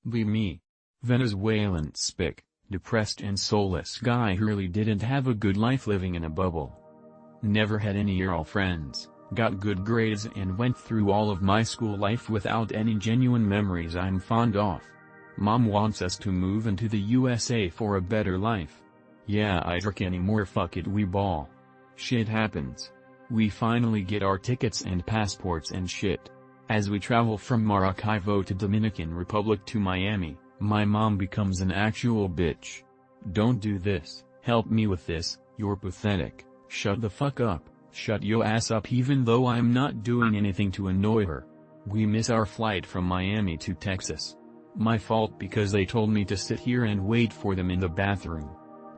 Be me. Venezuelan spick, depressed and soulless guy who really didn't have a good life living in a bubble. Never had any real friends, got good grades and went through all of my school life without any genuine memories I'm fond of. Mom wants us to move into the USA for a better life. Yeah, I drink anymore, fuck it, we ball. Shit happens. We finally get our tickets and passports and shit. As we travel from Maracaibo to Dominican Republic to Miami, my mom becomes an actual bitch. Don't do this, help me with this, you're pathetic, shut the fuck up, shut your ass up, even though I'm not doing anything to annoy her. We miss our flight from Miami to Texas. My fault because they told me to sit here and wait for them in the bathroom.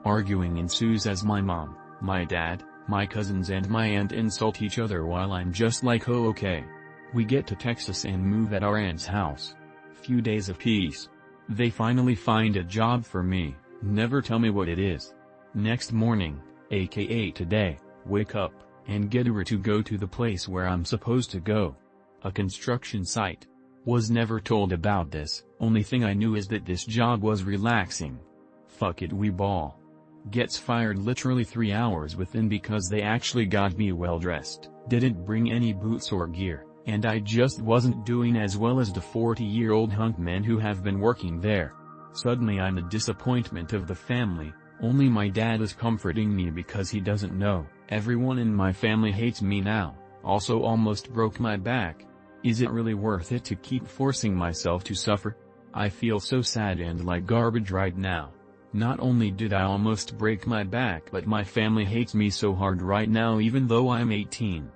Arguing ensues as my mom, my dad, my cousins and my aunt insult each other while I'm just like, oh okay. We get to Texas and move at our aunt's house. Few days of peace. They finally find a job for me, never tell me what it is. Next morning, aka today, wake up, and get ready to go to the place where I'm supposed to go. A construction site. Was never told about this, only thing I knew is that this job was relaxing. Fuck it, we ball. Gets fired literally 3 hours within because they actually got me well dressed, didn't bring any boots or gear. And I just wasn't doing as well as the 40-year-old hunk men who have been working there. Suddenly I'm the disappointment of the family, only my dad is comforting me because he doesn't know, everyone in my family hates me now, also almost broke my back. Is it really worth it to keep forcing myself to suffer? I feel so sad and like garbage right now. Not only did I almost break my back, but my family hates me so hard right now even though I'm 18.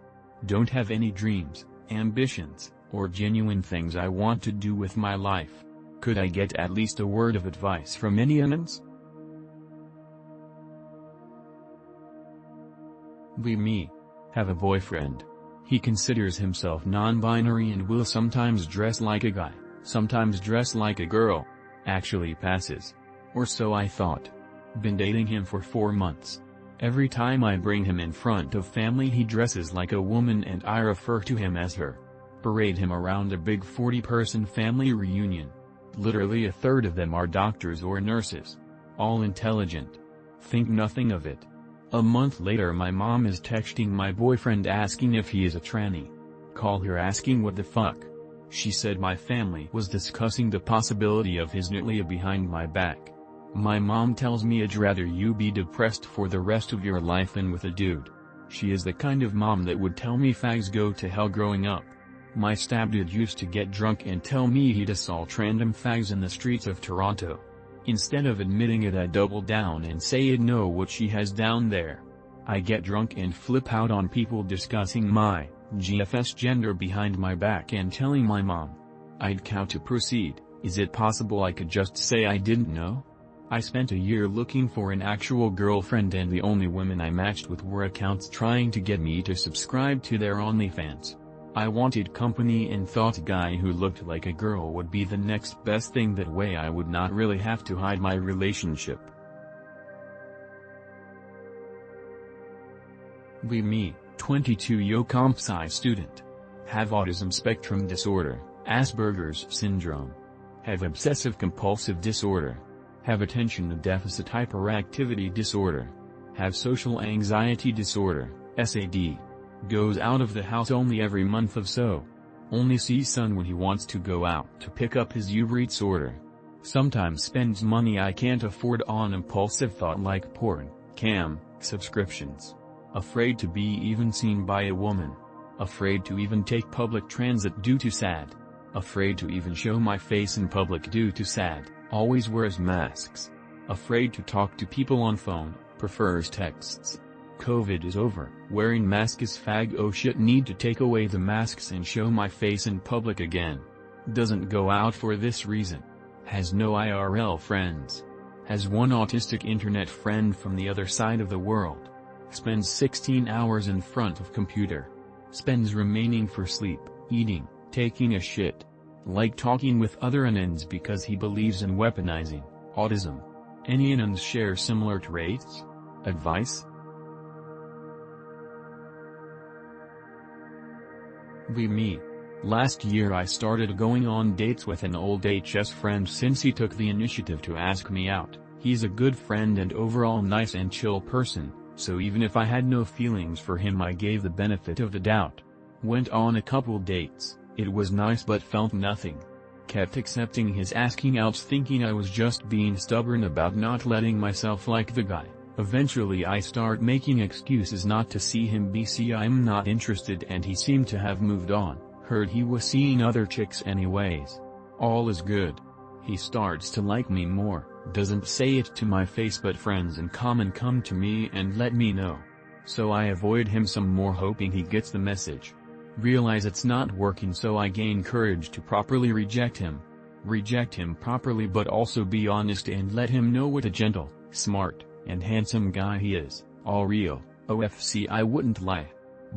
Don't have any dreams, ambitions, or genuine things I want to do with my life. Could I get at least a word of advice from any onions? Be me. Have a boyfriend. He considers himself non-binary and will sometimes dress like a guy, sometimes dress like a girl. Actually passes. Or so I thought. Been dating him for 4 months. Every time I bring him in front of family he dresses like a woman and I refer to him as her. Parade him around a big 40-person family reunion. Literally a third of them are doctors or nurses. All intelligent. Think nothing of it. A month later my mom is texting my boyfriend asking if he is a tranny. Call her asking what the fuck. She said my family was discussing the possibility of his nutlia behind my back. My mom tells me I'd rather you be depressed for the rest of your life than with a dude. She is the kind of mom that would tell me fags go to hell growing up. My stepdad used to get drunk and tell me he'd assault random fags in the streets of Toronto. Instead of admitting it I double down and say I'd know what she has down there. I get drunk and flip out on people discussing my GFS gender behind my back and telling my mom. I'd cow to proceed. Is it possible I could just say I didn't know? I spent a year looking for an actual girlfriend and the only women I matched with were accounts trying to get me to subscribe to their OnlyFans. I wanted company and thought a guy who looked like a girl would be the next best thing, that way I would not really have to hide my relationship. Be me, 22-year comp sci student. Have autism spectrum disorder, Asperger's syndrome. Have obsessive compulsive disorder. Have attention deficit hyperactivity disorder. Have social anxiety disorder, SAD. Goes out of the house only every month or so. Only sees sun when he wants to go out to pick up his Uber Eats order. Sometimes spends money I can't afford on impulsive thought like porn, cam, subscriptions. Afraid to be even seen by a woman. Afraid to even take public transit due to SAD. Afraid to even show my face in public due to SAD. Always wears masks. Afraid to talk to people on phone, prefers texts. COVID is over, wearing mask is fag, oh shit, need to take away the masks and show my face in public again. Doesn't go out for this reason. Has no IRL friends. Has one autistic internet friend from the other side of the world. Spends 16 hours in front of computer. Spends remaining for sleep, eating, taking a shit. Like talking with other anons because he believes in weaponizing autism. Any anons share similar traits? Advice? Be me. Last year I started going on dates with an old HS friend since he took the initiative to ask me out. He's a good friend and overall nice and chill person, so even if I had no feelings for him I gave the benefit of the doubt. Went on a couple dates, it was nice but felt nothing. Kept accepting his asking outs thinking I was just being stubborn about not letting myself like the guy. Eventually I start making excuses not to see him BC I'm not interested and he seemed to have moved on, heard he was seeing other chicks anyways. All is good. He starts to like me more, doesn't say it to my face but friends in common come to me and let me know. So I avoid him some more hoping he gets the message. Realize it's not working so I gain courage to properly reject him. Reject him properly but also be honest and let him know what a gentle, smart, and handsome guy he is, all real. OFC I wouldn't lie.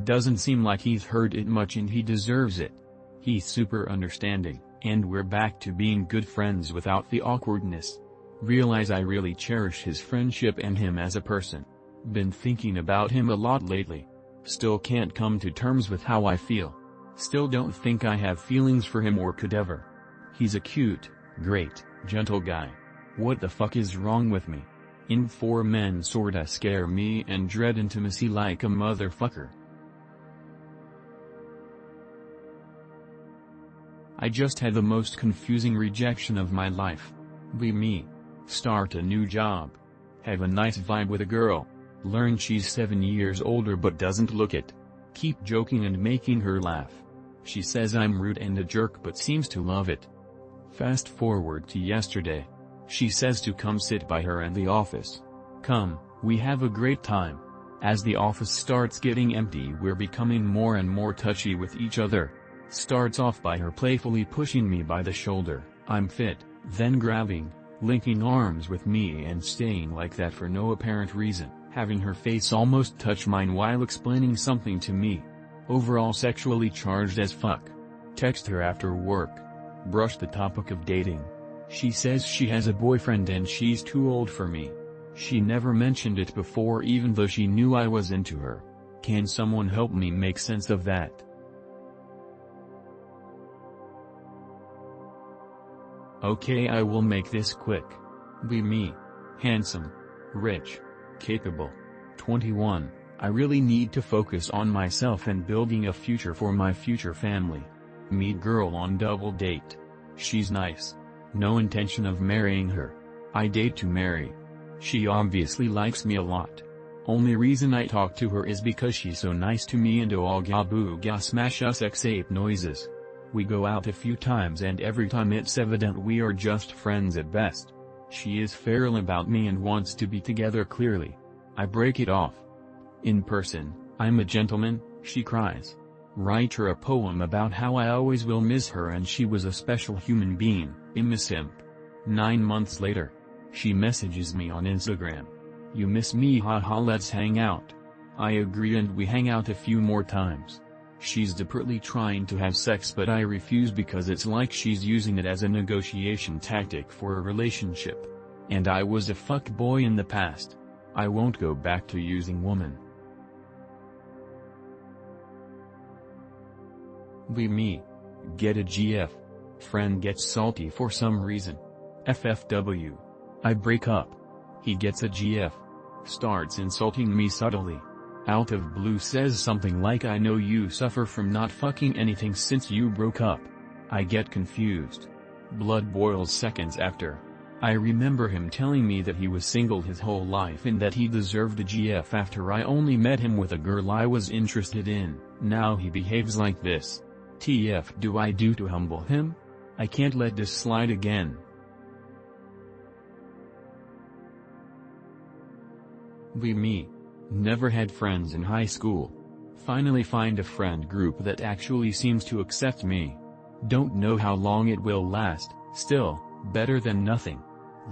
Doesn't seem like he's heard it much and he deserves it. He's super understanding, and we're back to being good friends without the awkwardness. Realize I really cherish his friendship and him as a person. Been thinking about him a lot lately. Still can't come to terms with how I feel. Still don't think I have feelings for him or could ever. He's a cute, great, gentle guy. What the fuck is wrong with me? For men sorta scare me and dread intimacy like a motherfucker. I just had the most confusing rejection of my life. Be me. Start a new job. Have a nice vibe with a girl. Learn she's 7 years older but doesn't look it. Keep joking and making her laugh. She says I'm rude and a jerk but seems to love it. Fast forward to yesterday. She says to come sit by her in the office. Come, we have a great time. As the office starts getting empty we're becoming more and more touchy with each other. Starts off by her playfully pushing me by the shoulder, I'm fit, then grabbing, linking arms with me and staying like that for no apparent reason, having her face almost touch mine while explaining something to me. Overall sexually charged as fuck. Text her after work. Brush the topic of dating. She says she has a boyfriend and she's too old for me. She never mentioned it before even though she knew I was into her. Can someone help me make sense of that? Okay, I will make this quick. Be me. Handsome. Rich. Capable. 21. I really need to focus on myself and building a future for my future family. Meet girl on double date. She's nice. No intention of marrying her. I date to marry. She obviously likes me a lot. Only reason I talk to her is because she's so nice to me and all ga boo ga smash us x-ape noises. We go out a few times and every time it's evident we are just friends at best. She is feral about me and wants to be together clearly. I break it off. In person, I'm a gentleman, she cries. Write her a poem about how I always will miss her and she was a special human being, miss him. 9 months later. She messages me on Instagram. You miss me haha let's hang out. I agree and we hang out a few more times. She's desperately trying to have sex but I refuse because it's like she's using it as a negotiation tactic for a relationship. And I was a fuckboy in the past. I won't go back to using women. Be me. Get a GF. Friend gets salty for some reason. FFW. I break up. He gets a GF. Starts insulting me subtly. Out of blue says something like I know you suffer from not fucking anything since you broke up. I get confused. Blood boils seconds after. I remember him telling me that he was single his whole life and that he deserved a GF after I only met him with a girl I was interested in. Now he behaves like this. TF do I do to humble him? I can't let this slide again. Be me. Never had friends in high school. Finally find a friend group that actually seems to accept me. Don't know how long it will last, still, better than nothing.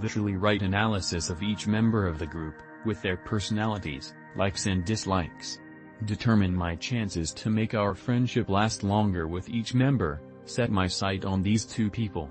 Literally write analysis of each member of the group, with their personalities, likes and dislikes. Determine my chances to make our friendship last longer with each member, set my sight on these 2 people.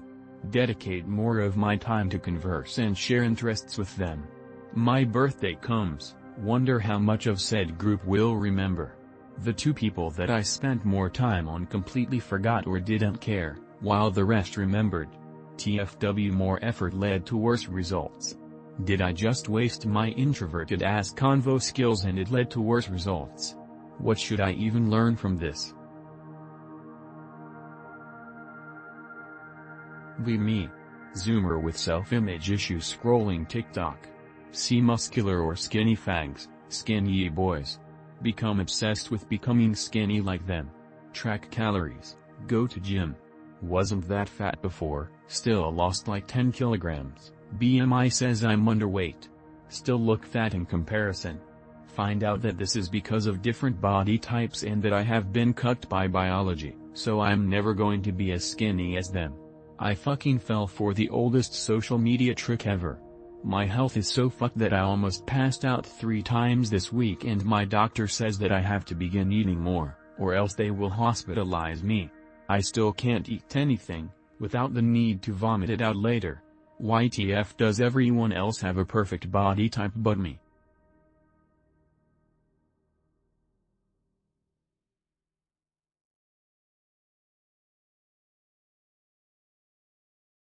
Dedicate more of my time to converse and share interests with them. My birthday comes, wonder how much of said group will remember. The two people that I spent more time on completely forgot or didn't care, while the rest remembered. TFW, more effort led to worse results. Did I just waste my introverted ass convo skills and it led to worse results? What should I even learn from this? Be me. Zoomer with self-image issues scrolling TikTok. See muscular or skinny fags, skinny boys. Become obsessed with becoming skinny like them. Track calories, go to gym. Wasn't that fat before, still lost like 10 kilograms. BMI says I'm underweight. Still look fat in comparison. Find out that this is because of different body types and that I have been cut by biology, so I'm never going to be as skinny as them. I fucking fell for the oldest social media trick ever. My health is so fucked that I almost passed out 3 times this week and my doctor says that I have to begin eating more, or else they will hospitalize me. I still can't eat anything, without the need to vomit it out later. YTF does everyone else have a perfect body type but me?